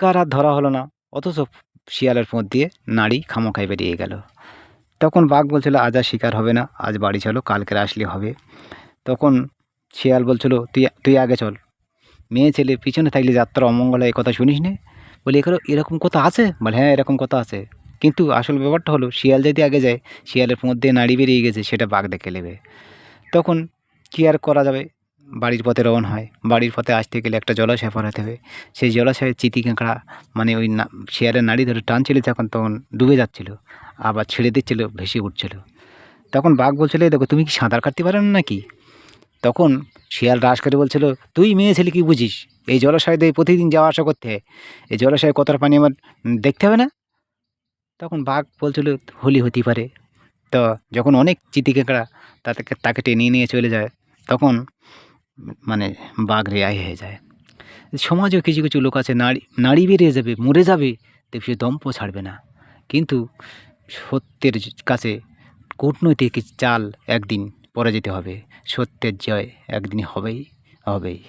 কার আর ধরা হলো না, অথচ শিয়ালের ফাঁদ দিয়ে নাড়ি খামোখায় বেরিয়ে গেল। তখন বাঘ বলছিল, আজ আর শিকার হবে না, আজ বাড়ি চলো, কালকে আসলে হবে। তখন শিয়াল বলছিল, তুই তুই আগে চল, মেয়ে ছেলে পিছনে থাকলে যাত্রা অমঙ্গল হয়, এই কথা শুনিস নে? বলি, এরকম কথা আছে? বলে, হ্যাঁ, এরকম কথা আছে। কিন্তু আসল ব্যাপারটা হলো, শিয়াল যদি আগে যায়, শিয়ালের ফাঁদ দিয়ে নাড়ি বেরিয়ে গেছে, সেটা বাঘ দেখে নেবে। তখন কী আর করা যাবে, বাড়ির পথে রওনা হয়। বাড়ির পথে আসতে গেলে একটা জলাশয় পার হতে হবে। সেই জলাশয়ে চিতি কাঁকড়া মানে ওই শিয়ালের নাড়ি ধরে টানছিল, তখন ডুবে যাচ্ছিল, আবার ছেড়ে দিচ্ছিল, ভেসে উঠছিল। তখন বাঘ বলছিল, এই দেখো, তুমি কি সাঁতার কাটতে পারো না নাকি? তখন শিয়াল রাশ করে বলছিল, তুই মেয়ে ছেলে কী বুঝিস? এই জলাশয় দিয়ে প্রতিদিন যাওয়া আসা করতে হয়, এই জলাশয়ে কতটা পানি আমার দেখতে হবে না? তখন বাঘ বলছিল, হোলি হতেই পারে। তো যখন অনেক চিতি কাঁকড়া তাকে টেনে নিয়ে চলে যায়, তখন মানে বাঘ রেহাই হয়ে যায়। সমাজেও কিছু কিছু লোক আছে, নাড়ি নাড়ি বেরিয়ে যাবে, মরে যাবে, সে দম্প ছাড়বে না। কিন্তু সত্যের কাছে কূটনৈতিক চাল একদিন পরাজিত হবে, সত্যের জয় একদিন হবেই হবেই।